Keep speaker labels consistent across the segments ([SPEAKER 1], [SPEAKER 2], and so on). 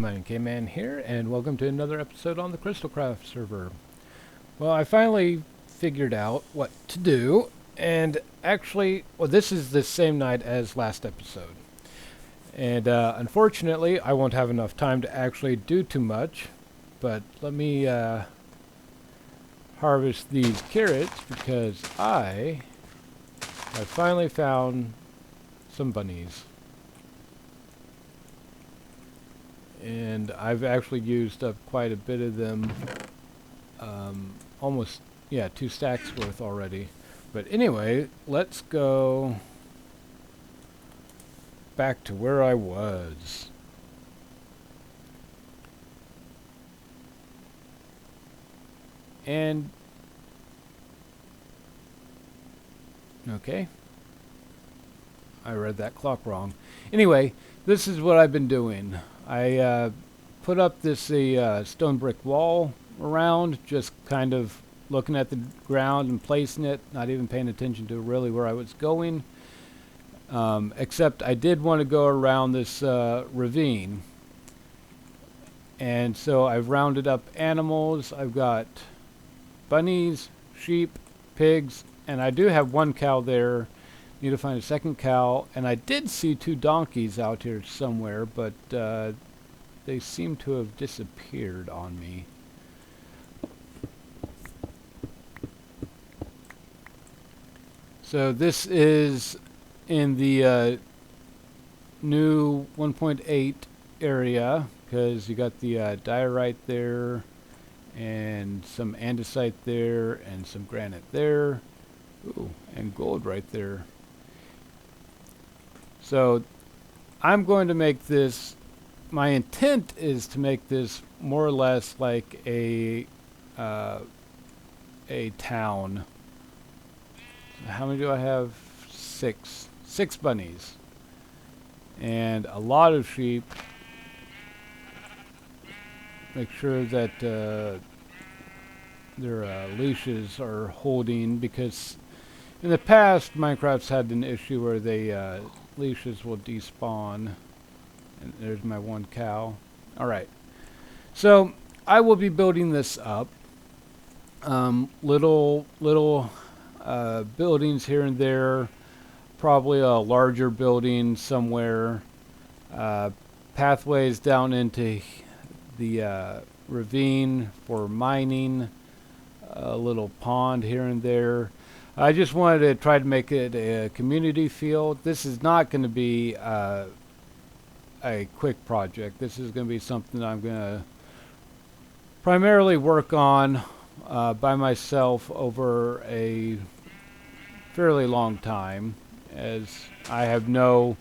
[SPEAKER 1] Mining K-Man here, and welcome to another episode on the Crystalcraft server. Well, I finally figured out what to do, and actually, well, this is the same night as last episode. And unfortunately, I won't have enough time to actually do too much, but let me harvest these carrots because I have finally found some bunnies. And I've actually used up quite a bit of them, almost, yeah, 2 stacks worth already. But anyway, let's go back to where I was. And, okay, I read that clock wrong. Anyway, this is what I've been doing. I put up this stone brick wall around, just kind of looking at the ground and placing it, not even paying attention to really where I was going. Except I did want to go around this ravine. And so I've rounded up animals. I've got bunnies, sheep, pigs, and I do have 1 cow there. Need to find a 2nd cow, and I did see 2 donkeys out here somewhere, but they seem to have disappeared on me. So this is in the new 1.8 area, because you got the diorite there, and some andesite there, and some granite there. Ooh, and gold right there. So I'm going to make this, my intent is to make this more or less like a town. So how many do I have? 6. 6 bunnies. And a lot of sheep. Make sure that their leashes are holding, because in the past Minecraft's had an issue where they leashes will despawn. And there's my 1 cow. Alright. So I will be building this up. Little buildings here and there. Probably a larger building somewhere. Pathways down into the ravine for mining. A little pond here and there. I just wanted to try to make it a community feel. This is not going to be a quick project. This is going to be something I'm going to primarily work on by myself over a fairly long time, as I have no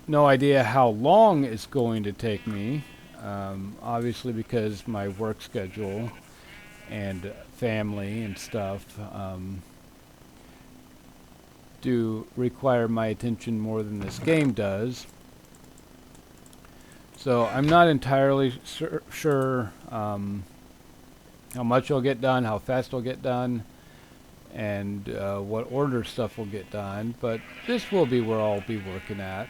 [SPEAKER 1] idea how long it's going to take me. Obviously, because my work schedule and family and stuff do require my attention more than this game does. So I'm not entirely sure how much I'll get done, how fast I'll get done, and what order stuff will get done, but this will be where I'll be working at.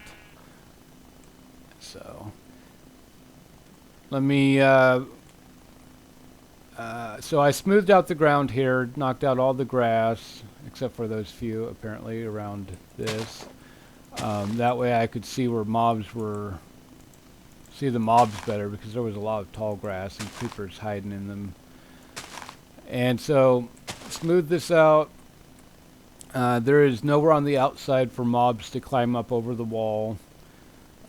[SPEAKER 1] So let me so I smoothed out the ground here, knocked out all the grass, except for those few apparently around this. That way I could see where mobs were, see the mobs better, because there was a lot of tall grass and creepers hiding in them. And so smooth this out. There is nowhere on the outside for mobs to climb up over the wall.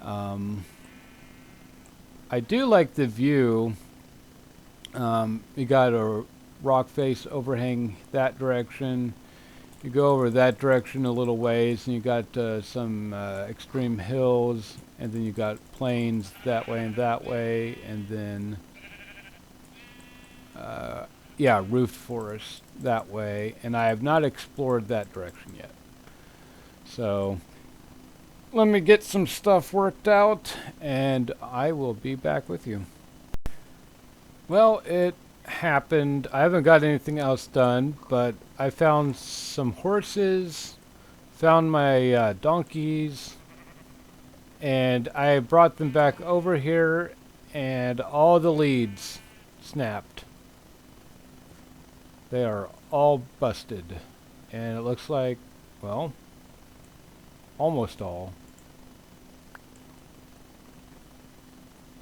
[SPEAKER 1] I do like the view. You got a rock face overhang that direction. You go over that direction a little ways, and you got some extreme hills, and then you got plains that way, and then yeah, roofed forest that way. And I have not explored that direction yet. So let me get some stuff worked out, and I will be back with you. Well, it happened. I haven't got anything else done, but I found some horses, found my donkeys, And I brought them back over here, and all the leads snapped. They are all busted. And it looks like, well, almost all.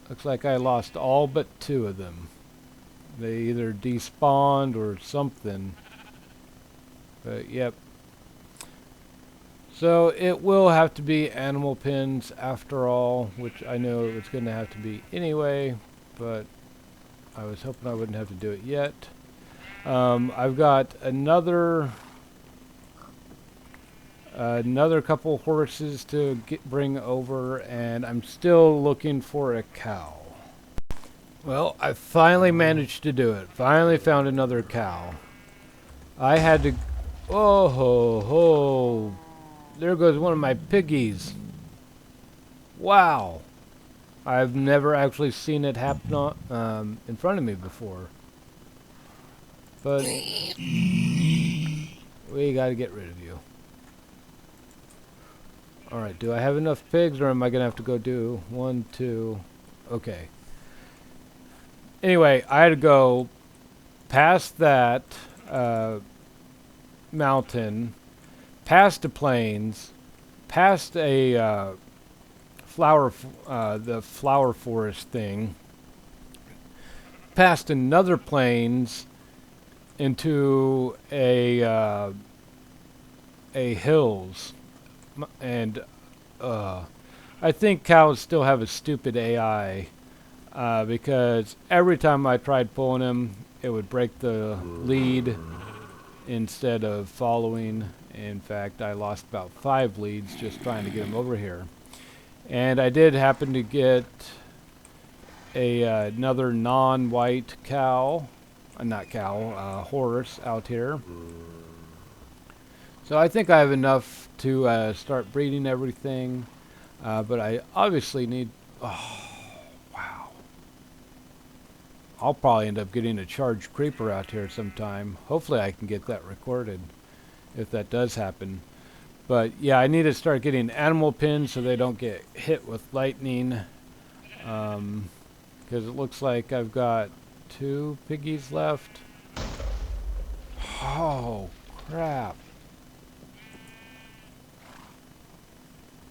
[SPEAKER 1] Looks like I lost all but 2 of them. They either despawned or something. But yep. So it will have to be animal pens after all, which I know it's going to have to be anyway, but I was hoping I wouldn't have to do it yet. I've got another couple horses to bring over, and I'm still looking for a cow. Well, I finally managed to do it. Finally found another cow. I had to... Oh ho ho! There goes one of my piggies. Wow! I've never actually seen it happen in front of me before. But we gotta get rid of you. Alright, do I have enough pigs, or am I gonna have to go do 1, 2... Okay. Anyway, I had to go past that mountain, past the plains, past a the flower forest thing, past another plains into a hills, and I think cows still have a stupid AI. Because every time I tried pulling him, it would break the lead instead of following. In fact, I lost about 5 leads just trying to get him over here. And I did happen to get another non-white cow, horse out here. So I think I have enough to start breeding everything. But I obviously need... Oh, I'll probably end up getting a charged creeper out here sometime. Hopefully I can get that recorded if that does happen. But yeah, I need to start getting animal pins so they don't get hit with lightning. Because it looks like I've got 2 piggies left. Oh, crap.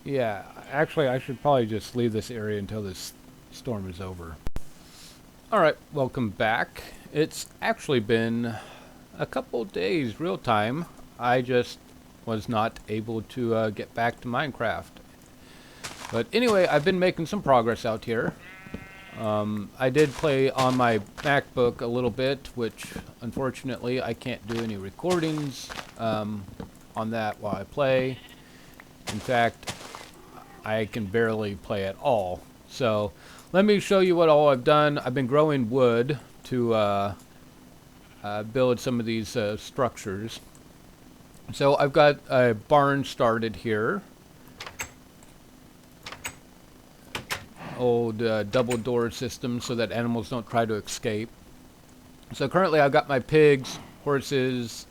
[SPEAKER 1] Yeah, actually I should probably just leave this area until this storm is over. Alright, welcome back. It's actually been a couple days real time. I just was not able to get back to Minecraft. But anyway, I've been making some progress out here. I did play on my MacBook a little bit, which unfortunately I can't do any recordings on that while I play. In fact, I can barely play at all. So let me show you what all I've done. I've been growing wood to build some of these structures. So I've got a barn started here. Old double door system so that animals don't try to escape. So currently I've got my pigs, horses,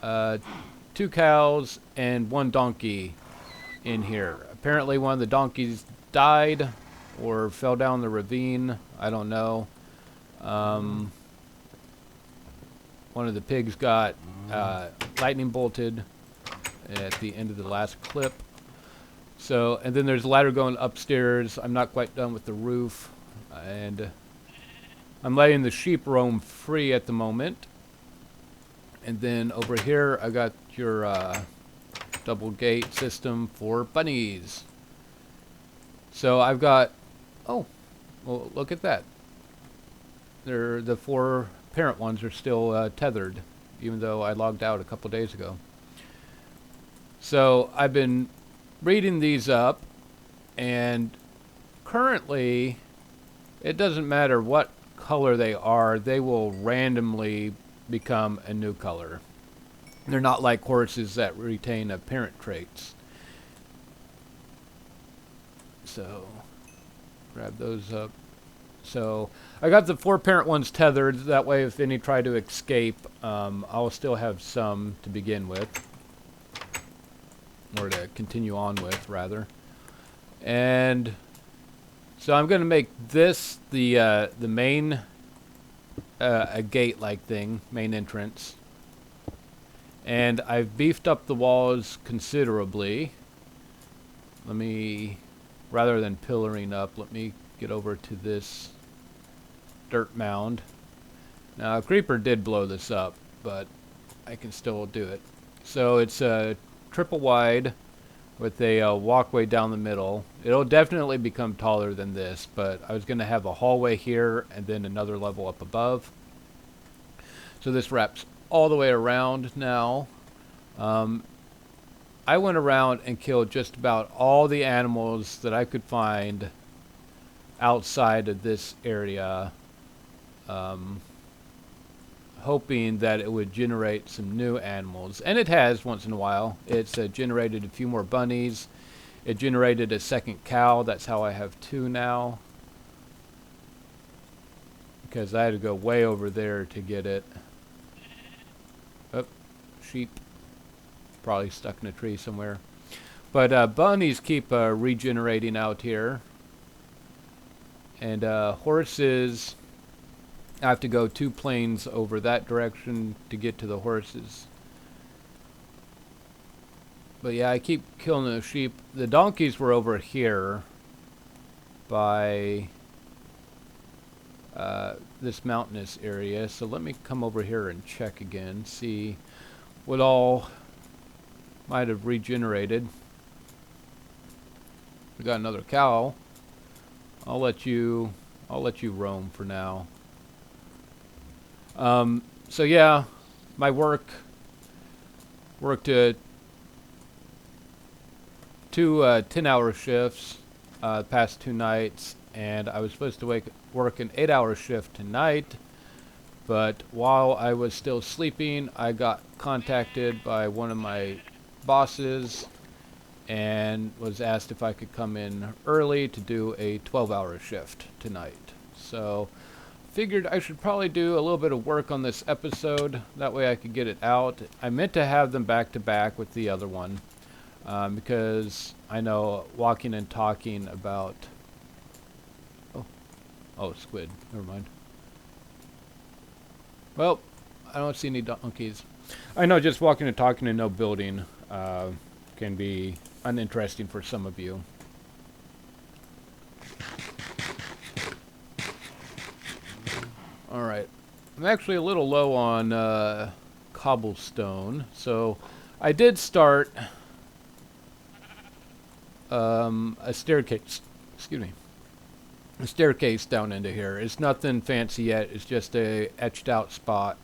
[SPEAKER 1] 2 cows, and 1 donkey in here. Apparently one of the donkeys died or fell down the ravine. I don't know. One of the pigs got lightning bolted at the end of the last clip. So, and then there's a ladder going upstairs. I'm not quite done with the roof. And I'm letting the sheep roam free at the moment. And then over here, I got your double gate system for bunnies. So I've got... Oh, well, look at that. The 4 parent ones are still tethered, even though I logged out a couple days ago. So I've been reading these up, and currently it doesn't matter what color they are, they will randomly become a new color. They're not like horses that retain parent traits. So grab those up. So I got the 4 parent ones tethered. That way if any try to escape, I'll still have some to begin with. Or to continue on with, rather. And so I'm going to make this the main a gate-like thing, main entrance. And I've beefed up the walls considerably. Let me, rather than pillaring up, let me get over to this dirt mound. Now, a creeper did blow this up, but I can still do it. So it's a triple wide with a walkway down the middle. It'll definitely become taller than this, but I was going to have a hallway here and then another level up above. So this wraps all the way around now. I went around and killed just about all the animals that I could find outside of this area, hoping that it would generate some new animals. And it has once in a while. It's generated a few more bunnies. It generated a second cow. That's how I have 2 now, because I had to go way over there to get it. Oh, sheep. Probably stuck in a tree somewhere. But bunnies keep regenerating out here. And horses, I have to go 2 planes over that direction to get to the horses. But yeah, I keep killing the sheep. The donkeys were over here by this mountainous area. So let me come over here and check again, see what all might have regenerated. We got another cow. I'll let you roam for now. So yeah, my worked 2 10-hour shifts past 2 nights, and I was supposed to work an 8-hour shift tonight. But while I was still sleeping, I got contacted by one of my bosses and was asked if I could come in early to do a 12-hour shift tonight. So figured I should probably do a little bit of work on this episode. That way I could get it out. I meant to have them back to back with the other one, because I know walking and talking about... Oh, squid. Never mind. Well, I don't see any donkeys. I know just walking and talking and no building can be uninteresting for some of you. Alright. I'm actually a little low on cobblestone, so I did start a staircase. Excuse me. A staircase down into here. It's nothing fancy yet. It's just a etched out spot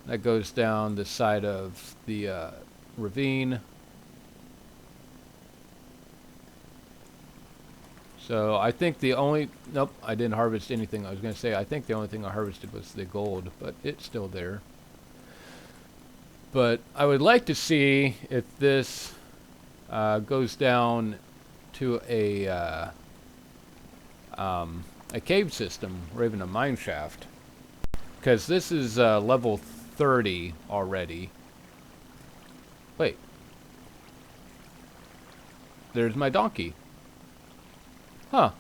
[SPEAKER 1] that goes down the side of the ravine. So I think the only... Nope, I didn't harvest anything. I was going to say, I think the only thing I harvested was the gold, but it's still there. But I would like to see if this goes down to a cave system or even a mine shaft. Because this is level 30 already. Wait. There's my donkey. Huh.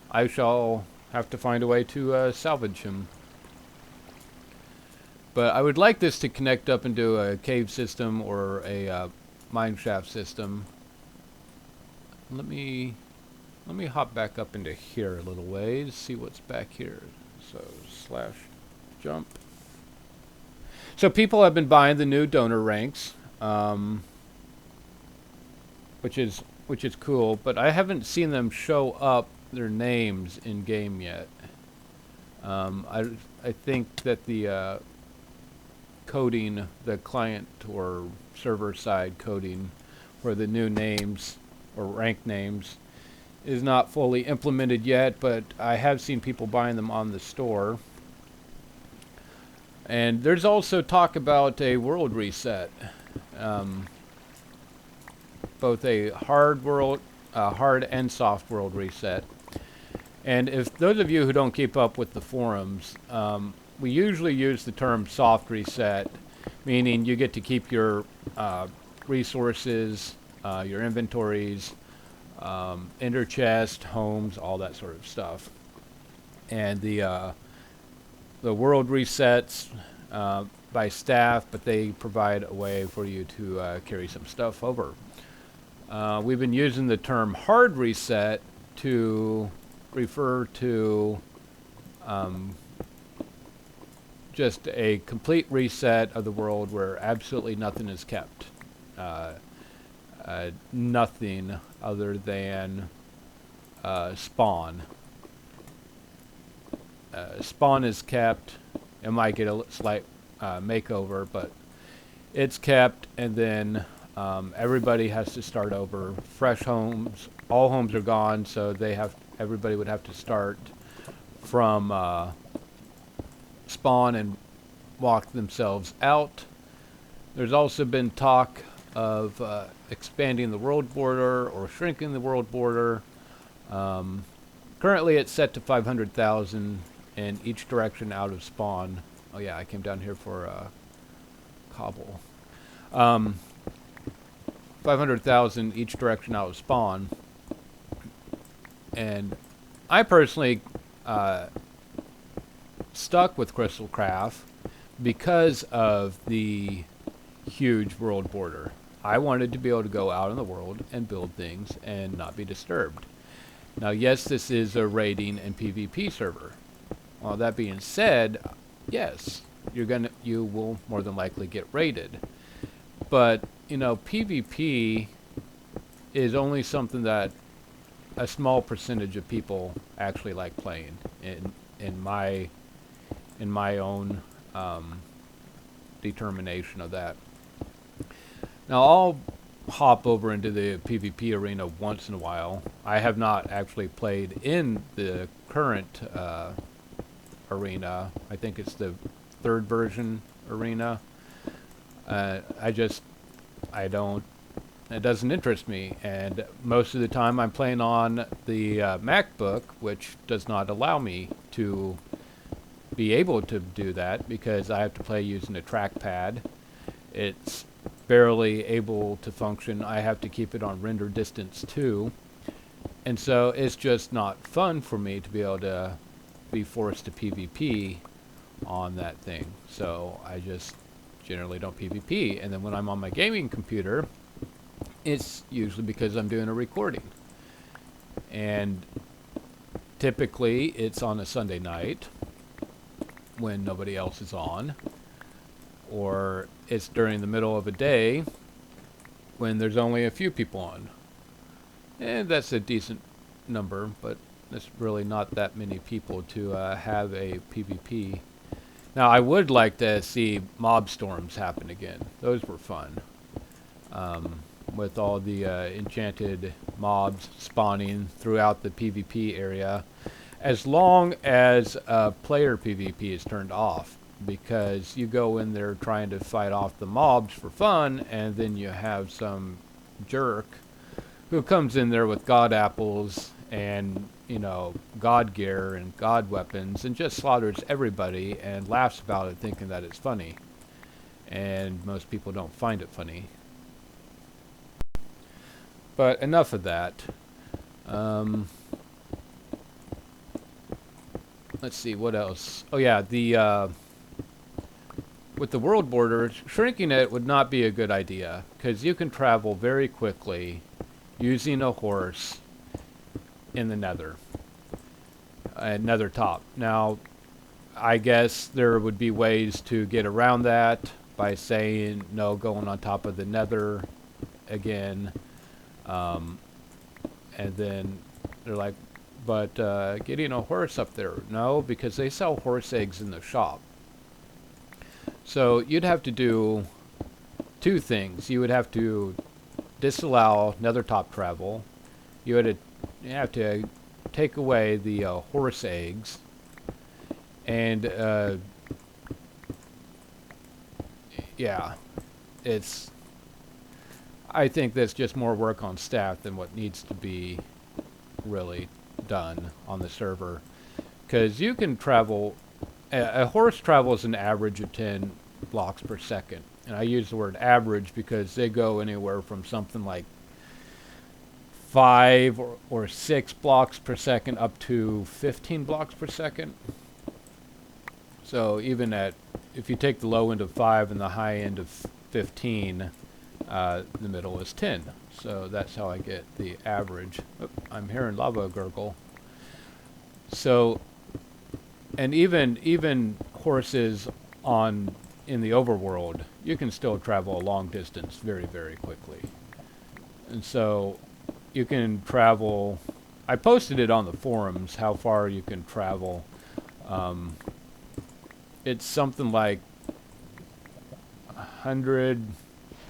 [SPEAKER 1] I shall have to find a way to salvage him. But I would like this to connect up into a cave system or a mine shaft system. Let me hop back up into here a little ways, see what's back here. So / jump. So people have been buying the new donor ranks, which is cool, but I haven't seen them show up their names in game yet. I think that the coding, the client or server side coding for the new names or rank names is not fully implemented yet, but I have seen people buying them on the store. And there's also talk about a world reset, both a hard and soft world reset. And if those of you who don't keep up with the forums, we usually use the term soft reset, meaning you get to keep your resources your inventories, ender chest, homes, all that sort of stuff. And the world resets by staff, but they provide a way for you to carry some stuff over. We've been using the term hard reset to refer to just a complete reset of the world where absolutely nothing is kept. Nothing other than spawn. Spawn is kept. It might get a slight makeover, but it's kept, and then everybody has to start over. Fresh homes, all homes are gone, so everybody would have to start from spawn and walk themselves out. There's also been talk of expanding the world border or shrinking the world border. Currently it's set to 500,000 in each direction out of spawn. Oh yeah, I came down here for cobble. 500,000 each direction out of spawn. And I personally stuck with Crystalcraft because of the huge world border. I wanted to be able to go out in the world and build things and not be disturbed. Now, yes, this is a raiding and PvP server. Well, that being said, yes, you will more than likely get raided. But, you know, PvP is only something that a small percentage of people actually like playing in my own determination of that. Now, I'll hop over into the PvP arena once in a while. I have not actually played in the current arena. I think it's the 3rd version arena. It doesn't interest me, and most of the time I'm playing on the MacBook, which does not allow me to be able to do that because I have to play using a trackpad. It's barely able to function. I have to keep it on render distance too, and so it's just not fun for me to be able to be forced to PvP on that thing. So I just generally don't PvP, and then when I'm on my gaming computer, it's usually because I'm doing a recording, and typically it's on a Sunday night when nobody else is on, or it's during the middle of a day when there's only a few people on. And that's a decent number, but it's really not that many people to have a PvP. Now, I would like to see mob storms happen again. Those were fun. With all the enchanted mobs spawning throughout the PvP area, as long as player PvP is turned off, because you go in there trying to fight off the mobs for fun, and then you have some jerk who comes in there with god apples and, you know, god gear and god weapons and just slaughters everybody and laughs about it thinking that it's funny. And most people don't find it funny. But enough of that. Let's see, what else? Oh yeah, with the world border, shrinking it would not be a good idea, because you can travel very quickly using a horse in the nether. Nether top. Now, I guess there would be ways to get around that by saying no going on top of the nether again. And then they're like, but getting a horse up there, no, because they sell horse eggs in the shop. So you'd have to do two things. You would have to disallow nether top travel. You have to take away the horse eggs, and yeah, I think that's just more work on staff than what needs to be really done on the server, because you can travel. A horse travels an average of 10 blocks per second, and I use the word average because they go anywhere from something like 5 or 6 blocks per second up to 15 blocks per second. So even at, if you take the low end of 5 and the high end of 15, the middle is 10. So that's how I get the average. Oop, I'm hearing lava gurgle. So, and even horses in the overworld, you can still travel a long distance very, very quickly. And so you can travel, I posted it on the forums, how far you can travel. It's something like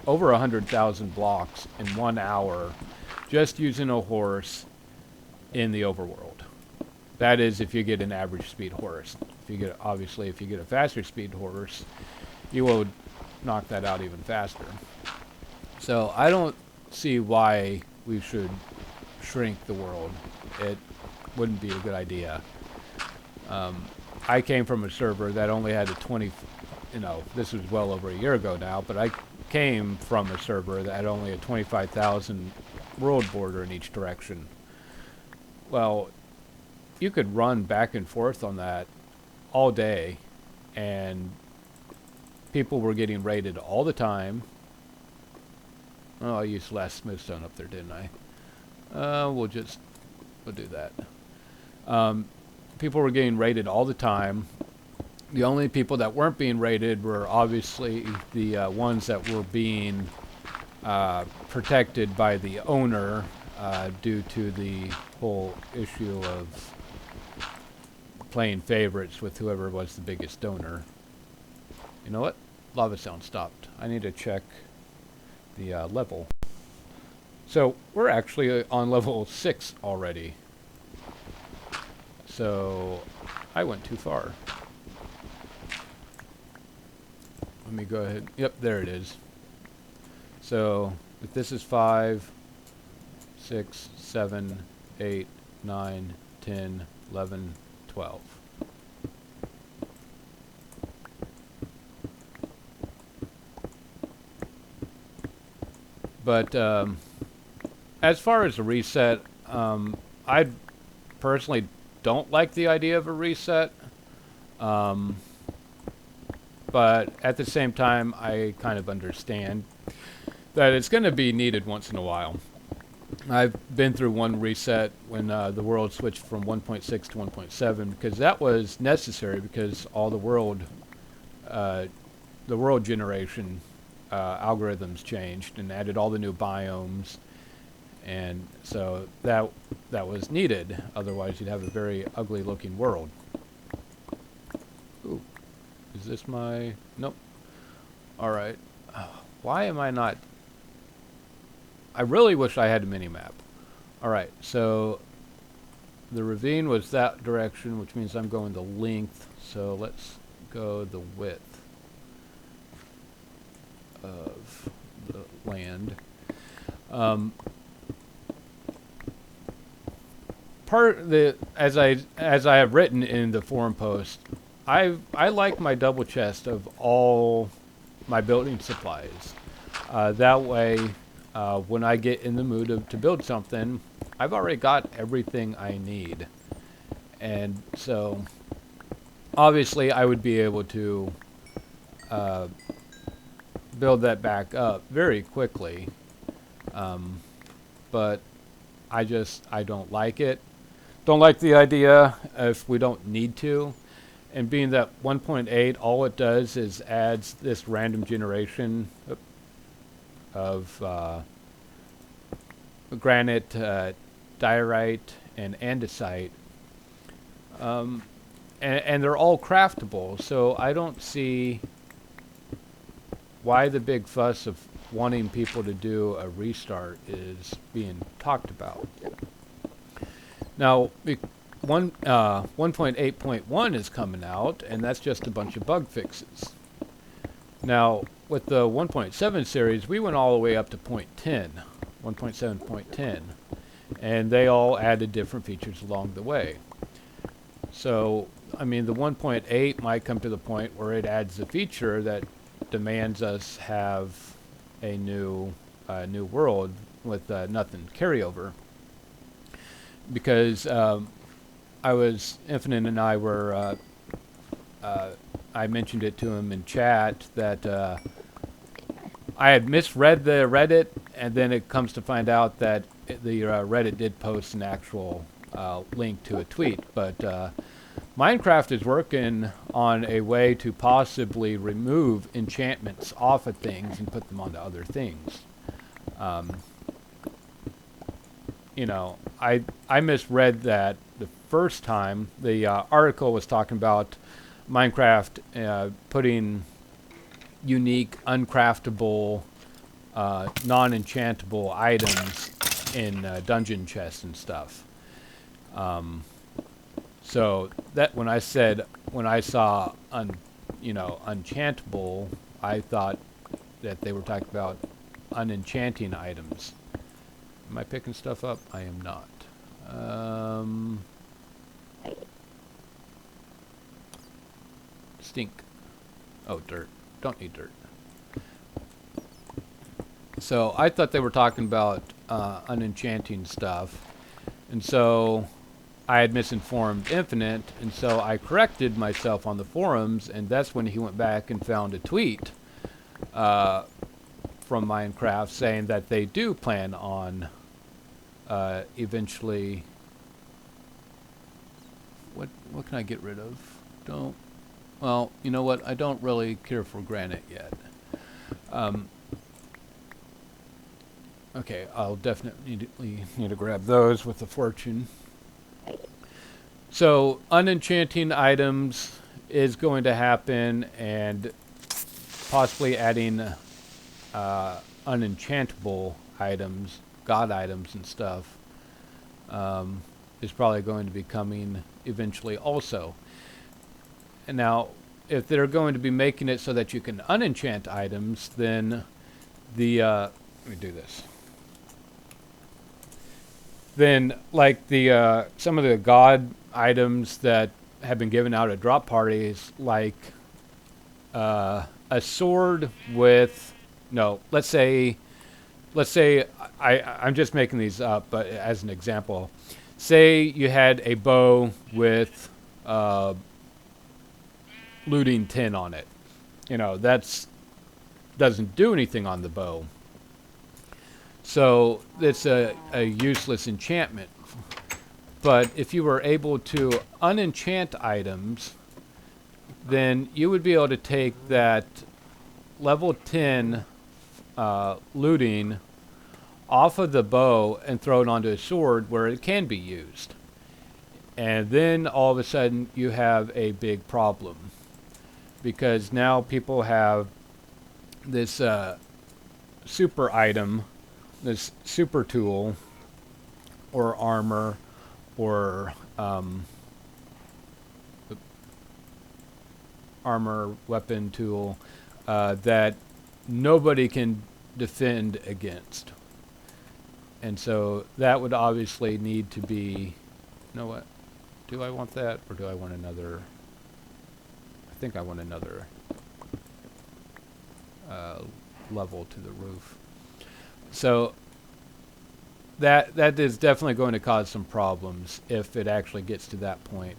[SPEAKER 1] over 100,000 blocks in 1 hour, just using a horse in the overworld. That is if you get an average speed horse. If you get, obviously, if you get a faster speed horse, you will knock that out even faster. So I don't see why we should shrink the world. It wouldn't be a good idea. I came from a server that only had a 20, this was well over a year ago now, but I came from a server that had only a 25,000 world border in each direction. Well, you could run back and forth on that all day, and people were getting raided all the time. Oh, I used last smoothstone up there, didn't I? We'll do that. People were getting raided all the time. The only people that weren't being raided were obviously the ones that were being protected by the owner due to the whole issue of playing favorites with whoever was the biggest donor. You know what? Lava sound stopped. I need to check the level. So we're actually on level 6 already. So I went too far. Let me go ahead. Yep, there it is. So if this is 5, 6, 7, 8, 9, 10, 11, 12. But as far as a reset, I personally don't like the idea of a reset. But at the same time, I kind of understand that it's going to be needed once in a while. I've been through one reset when the world switched from 1.6 to 1.7 because that was necessary because all the world generation algorithms changed and added all the new biomes, and so that was needed. Otherwise, you'd have a very ugly looking world. Ooh, is this my? Nope. All right. Why am I not? I really wish I had a mini-map. Alright, so the ravine was that direction, which means I'm going the length, so let's go the width of the land. As I have written in the forum post, I like my double chest of all my building supplies. That way, when I get in the mood to build something, I've already got everything I need. And so, obviously, I would be able to build that back up very quickly. But I don't like it. Don't like the idea if we don't need to. And being that 1.8, all it does is adds this random generation of granite, diorite, and andesite. And they're all craftable, so I don't see why the big fuss of wanting people to do a restart is being talked about. Now, 1.8.1 is coming out, and that's just a bunch of bug fixes. Now, with the 1.7 series, we went all the way up to 1.7.10, and they all added different features along the way. So, I mean, the 1.8 might come to the point where it adds a feature that demands us have a new world with nothing carryover. because Infinite and I were, I mentioned it to him in chat that I had misread the Reddit, and then it comes to find out that the Reddit did post an actual link to a tweet. But Minecraft is working on a way to possibly remove enchantments off of things and put them onto other things. You know, I misread that the first time. The article was talking about Minecraft putting unique, uncraftable, non-enchantable items in dungeon chests and stuff. So that when I saw unenchantable, I thought that they were talking about unenchanting items. Am I picking stuff up? I am not. Stink. Oh, dirt. Don't need dirt. So I thought they were talking about unenchanting stuff. And so I had misinformed Infinite, and so I corrected myself on the forums, and that's when he went back and found a tweet from Minecraft saying that they do plan on eventually... What can I get rid of? Well, you know what? I don't really care for granite yet. Okay, I'll definitely need to grab those with the fortune. So, unenchanting items is going to happen, and possibly adding unenchantable items, god items and stuff, is probably going to be coming eventually also. And now, if they're going to be making it so that you can unenchant items, then let me do this. Then, like the some of the god items that have been given out at drop parties, like a sword with, no, let's say I'm just making these up, but as an example, say you had a bow with looting 10 on it. You know, that's doesn't do anything on the bow. So it's a useless enchantment. But if you were able to unenchant items, then you would be able to take that level 10 looting off of the bow and throw it onto a sword where it can be used. And then all of a sudden you have a big problem. Because now people have this super item, this super tool, or armor, or armor weapon tool that nobody can defend against. And so that would obviously need to be, you know what, do I want that, or do I want another? I think I want another level to the roof. So that is definitely going to cause some problems if it actually gets to that point.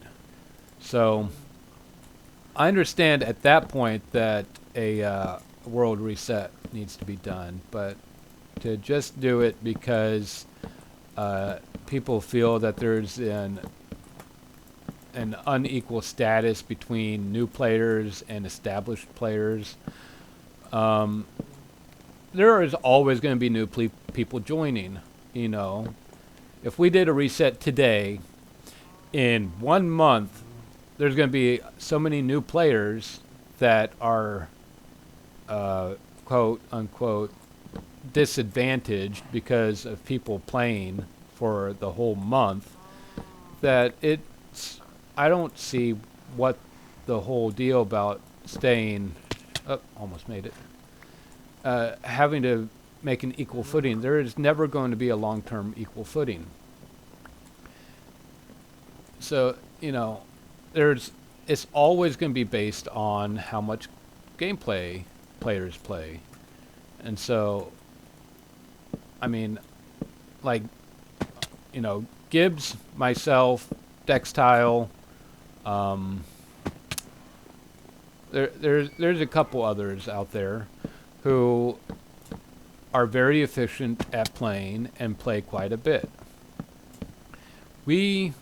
[SPEAKER 1] So I understand at that point that a world reset needs to be done, but to just do it because people feel that there's an unequal status between new players and established players. There is always going to be new people joining. You know, if we did a reset today, in 1 month, there's going to be so many new players that are, quote unquote, disadvantaged because of people playing for the whole month, that I don't see what the whole deal about staying, almost made it, having to make an equal footing. There is never going to be a long-term equal footing. So, you know, it's always going to be based on how much gameplay players play. And so, I mean, like, you know, Gibbs, myself, Dextile, um, there's a couple others out there who are very efficient at playing and play quite a bit. We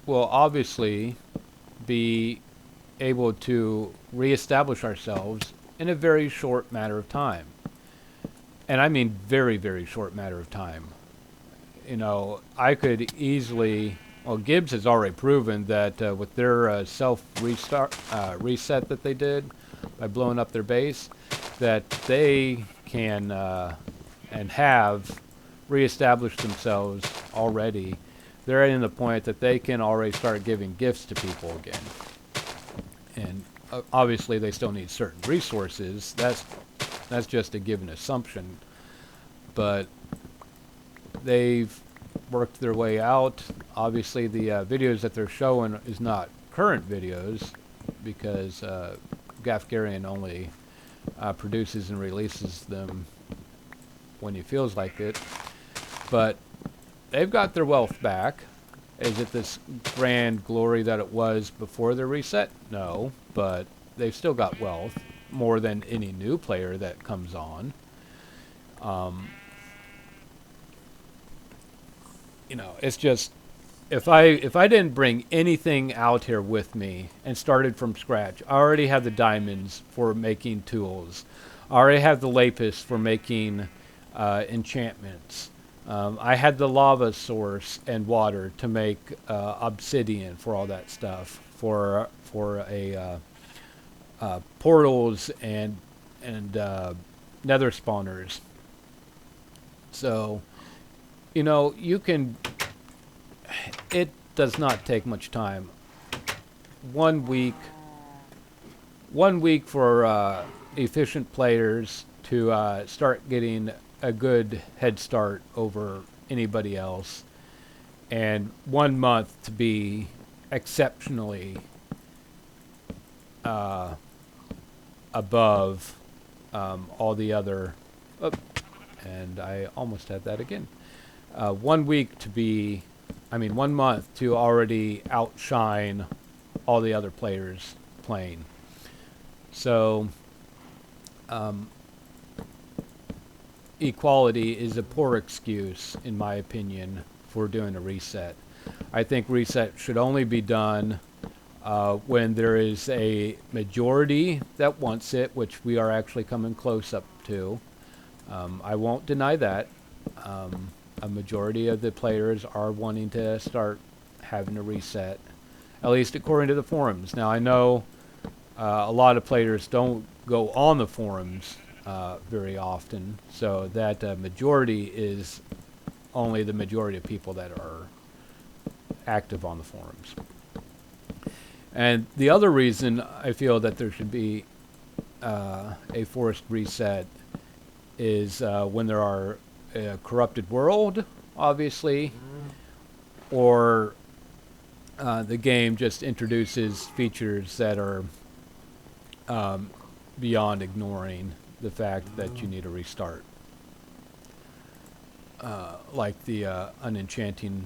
[SPEAKER 1] will obviously be able to reestablish ourselves in a very short matter of time. And I mean very, very short matter of time. You know, I could easily, well, Gibbs has already proven that with their reset that they did by blowing up their base, that they can and have reestablished themselves already. They're in the point that they can already start giving gifts to people again. And obviously they still need certain resources. That's just a given assumption. But they've worked their way out. Obviously the videos that they're showing is not current videos, because Gafgarian only produces and releases them when he feels like it. But they've got their wealth back. Is it this grand glory that it was before the reset? No, but they've still got wealth, more than any new player that comes on. You know, it's just, if I didn't bring anything out here with me and started from scratch, I already have the diamonds for making tools. I already have the lapis for making enchantments. I had the lava source and water to make obsidian for all that stuff, for a portals and nether spawners. So, you know, you can. It does not take much time. 1 week. 1 week for efficient players to start getting a good head start over anybody else, and 1 month to be exceptionally above all the other. Oh, and I almost had that again. 1 week to be, 1 month to already outshine all the other players playing. So, equality is a poor excuse, in my opinion, for doing a reset. I think reset should only be done when there is a majority that wants it, which we are actually coming close up to. I won't deny that. A majority of the players are wanting to start having a reset, at least according to the forums. Now, I know a lot of players don't go on the forums very often, so that majority is only the majority of people that are active on the forums. And the other reason I feel that there should be a forced reset is when there are a corrupted world, obviously, or the game just introduces features that are beyond ignoring the fact that you need a restart. Like the unenchanting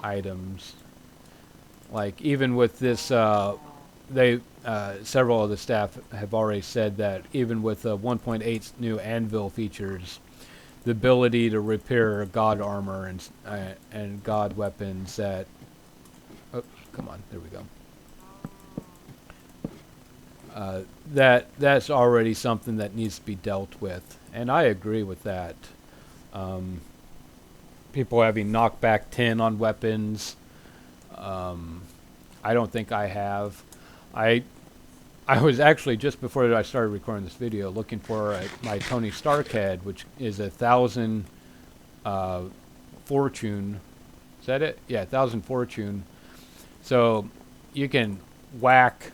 [SPEAKER 1] items. Like even with this, several of the staff have already said that even with 1.8's new anvil features, the ability to repair god armor and god weapons that, oh, come on, there we go. That's already something that needs to be dealt with, and I agree with that. People having knockback 10 on weapons. I don't think I have. I was actually, just before I started recording this video, looking for my Tony Stark head, which is 1,000 fortune. Is that it? Yeah, 1,000 fortune. So you can whack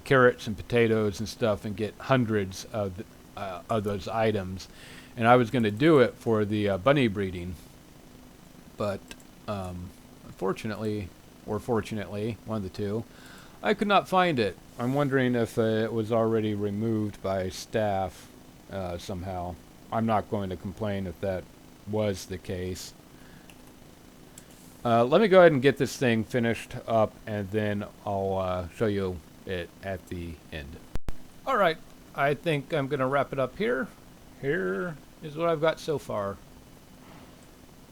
[SPEAKER 1] carrots and potatoes and stuff and get hundreds of those items. And I was going to do it for the bunny breeding, but unfortunately, or fortunately, one of the two, I could not find it. I'm wondering if it was already removed by staff somehow. I'm not going to complain if that was the case. Let me go ahead and get this thing finished up, and then I'll show you it at the end. All right, I think I'm going to wrap it up here. Here is what I've got so far.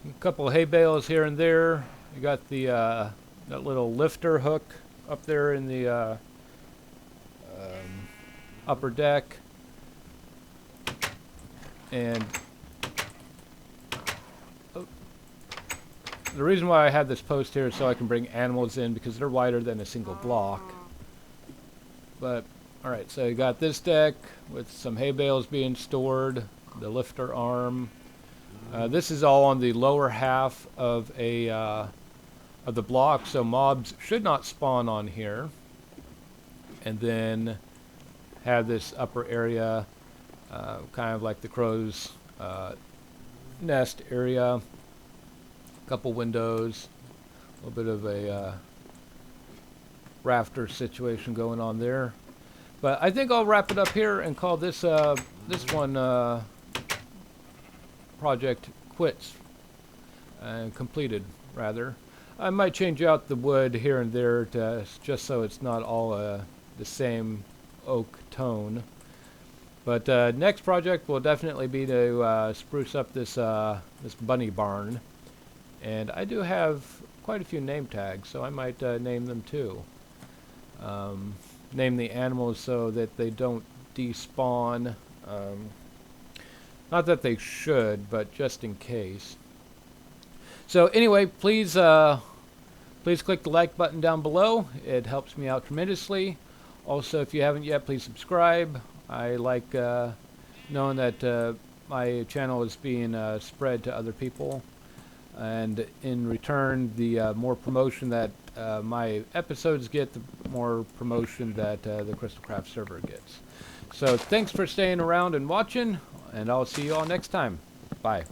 [SPEAKER 1] A couple of hay bales here and there. You got the that little lifter hook up there in the upper deck, and the reason why I have this post here is so I can bring animals in, because they're wider than a single block. But alright, so you got this deck with some hay bales being stored, the lifter arm. This is all on the lower half of the block, so mobs should not spawn on here. And then have this upper area, kind of like the crow's nest area. Couple windows, a little bit of a rafter situation going on there. But I think I'll wrap it up here and call this this one project quits and completed, rather. I might change out the wood here and there to just so it's not all the same oak tone. But next project will definitely be to spruce up this this bunny barn. And I do have quite a few name tags, so I might name them too. Name the animals so that they don't despawn. Not that they should, but just in case. So anyway, please click the like button down below. It helps me out tremendously. Also, if you haven't yet, please subscribe. I like knowing that my channel is being spread to other people. And in return, the more promotion that my episodes get, the more promotion that the Crystalcraft server gets. So thanks for staying around and watching, and I'll see you all next time. Bye.